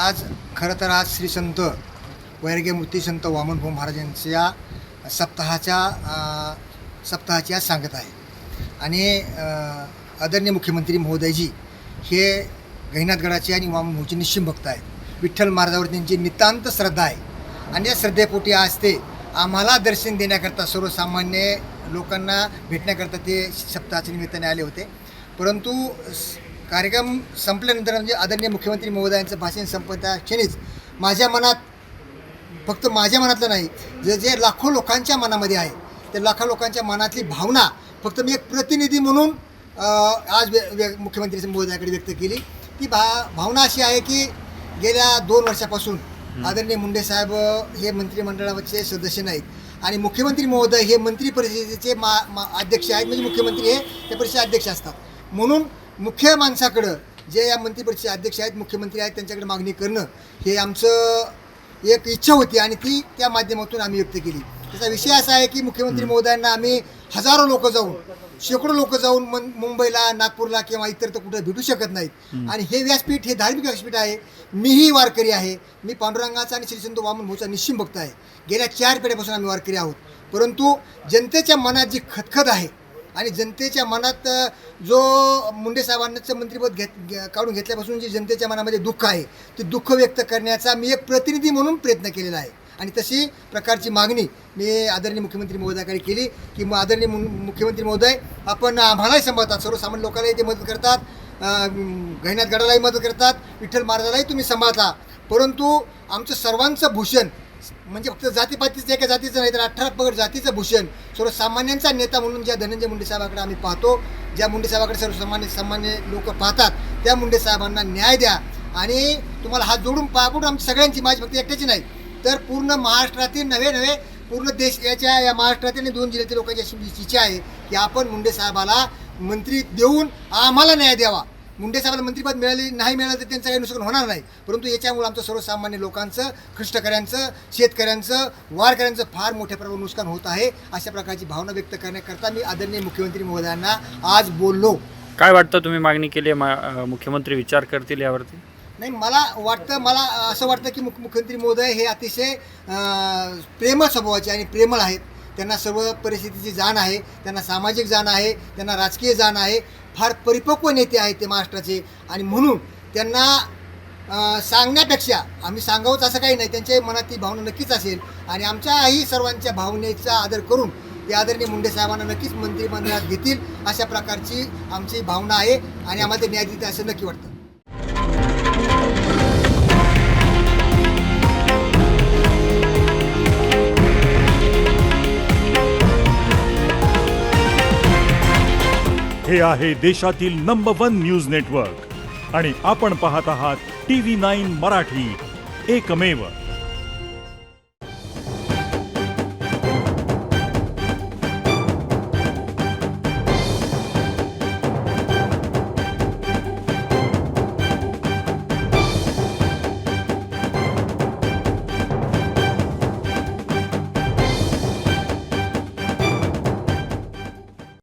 आज खरं तर आज श्री संत वैराग्य मूर्ती संत वामनभाऊ महाराजांच्या सप्ताहाची आज सांगत आहे. आणि आदरणीय मुख्यमंत्री महोदयजी हे गहिनाथगडाचे आणि वामनभाऊचे निश्चिम भक्त आहेत. विठ्ठल महाराजावर त्यांची नितांत श्रद्धा आहे आणि या श्रद्धेपोटी आज ते आम्हाला दर्शन देण्याकरता, सर्वसामान्य लोकांना भेटण्याकरता ते सप्ताहाच्या निमित्ताने आले होते. परंतु कार्यक्रम संपल्यानंतर म्हणजे आदरणीय मुख्यमंत्री महोदयांचं भाषण संपत्या क्षणीच माझ्या मनात, फक्त माझ्या मनातलं नाही, जे लाखो लोकांच्या मनामध्ये आहे त्या लाखो लोकांच्या मनातली भावना फक्त मी एक प्रतिनिधी म्हणून आज मुख्यमंत्री महोदयाकडे व्यक्त केली. ती भावना अशी आहे की गेल्या 2 वर्षापासून आदरणीय मुंडे साहेब हे मंत्रिमंडळाचे सदस्य नाहीत आणि मुख्यमंत्री महोदय हे मंत्री परिषदेचे अध्यक्ष आहेत. म्हणजे मुख्यमंत्री हे त्या परिषदेचे अध्यक्ष असतात. म्हणून मुख्य माणसाकडं जे या मंत्री परिषदेचे अध्यक्ष आहेत, मुख्यमंत्री आहेत, त्यांच्याकडे मागणी करणं हे आमचं एक इच्छा होती आणि ती त्या माध्यमातून आम्ही व्यक्त केली. त्याचा विषय असा आहे की मुख्यमंत्री महोदयांना आम्ही हजारो लोक जाऊन, शेकडो लोक जाऊन मुंबईला, नागपूरला किंवा इतर तर कुठं भेटू शकत नाहीत. आणि हे व्यासपीठ हे धार्मिक व्यासपीठ आहे. मीही वारकरी आहे. मी पांडुरंगाचा आणि श्री संत वामनभाऊचा निश्चिम भक्त आहे. गेल्या 4 पिढ्यापासून आम्ही वारकरी आहोत. परंतु जनतेच्या मनात जी खदखद आहे आणि जनतेच्या मनात जो मुंडे साहेबांचं मंत्रिपद काढून घेतल्यापासून जे जनतेच्या मनामध्ये दुःख आहे, ते दुःख व्यक्त करण्याचा मी एक प्रतिनिधी म्हणून प्रयत्न केलेला आहे. आणि तशी प्रकारची मागणी मी आदरणीय मुख्यमंत्री महोदयाकडे केली की आदरणीय मुख्यमंत्री महोदय, आपण आम्हालाही सांभाळतात, सर्वसामान्य लोकांनाही ते मदत करतात, गहिनाथगडालाही मदत करतात, विठ्ठल महाराजालाही तुम्ही सांभाळता. परंतु आमचं सर्वांचं भूषण म्हणजे फक्त जातीपातीचं, एका जातीचं नाही तर 18 पगड जातीचं भूषण सर्वसामान्यांचा नेता म्हणून ज्या धनंजय मुंडे साहेबाकडे आम्ही पाहतो, ज्या मुंडे साहेबाकडे सामान्य लोक पाहतात, त्या मुंडे साहेबांना न्याय द्या. आणि तुम्हाला हात जोडून पाहून आमची सगळ्यांची, माझी फक्त एकट्याची नाही तर पूर्ण महाराष्ट्रातील नव्हे पूर्ण देश, या महाराष्ट्रातील आणि 2 जिल्ह्यातील लोकांची इच्छा आहे की आपण मुंडे साहेबाला मंत्री देऊन आम्हाला न्याय द्यावा. मुंडे साहेबाला मंत्रिपद नाही मिळालं तर त्यांचं काही नुकसान होणार नाही. परंतु याच्यामुळे आमचं सर्वसामान्य लोकांचं, कष्टकऱ्यांचं, शेतकऱ्यांचं, वारकऱ्यांचं फार मोठ्या प्रमाणात नुकसान होत आहे. अशा प्रकारची भावना व्यक्त करण्याकरता मी आदरणीय मुख्यमंत्री महोदयांना आज बोललो. काय वाटतं, तुम्ही मागणी केली, मुख्यमंत्री विचार करतील यावरती? नाही, मला असं वाटतं की मुख्यमंत्री महोदय हे अतिशय प्रेमळ स्वभावाचे आणि प्रेमळ आहेत. त्यांना सर्व परिस्थितीची जाण आहे, त्यांना सामाजिक जाण आहे, त्यांना राजकीय जाण आहे. फार परिपक्व नेते आहेत ते महाराष्ट्राचे. आणि म्हणून त्यांना सांगण्यापेक्षा आम्ही सांगावंच असं काही नाही, त्यांच्या मनात ती भावना नक्कीच असेल. आणि आमच्याही सर्वांच्या भावनेचा आदर करून ते आदरणीय मुंडे साहेबांना नक्कीच मंत्रिमंडळात घेतील अशा प्रकारची आमची भावना आहे आणि आम्हाला ते न्याय देतील असं नक्की वाटतं. हे आहे देशातील नंबर 1 न्यूज नेटवर्क आणि आपण पाहत आहात TV9 मराठी, एकमेव.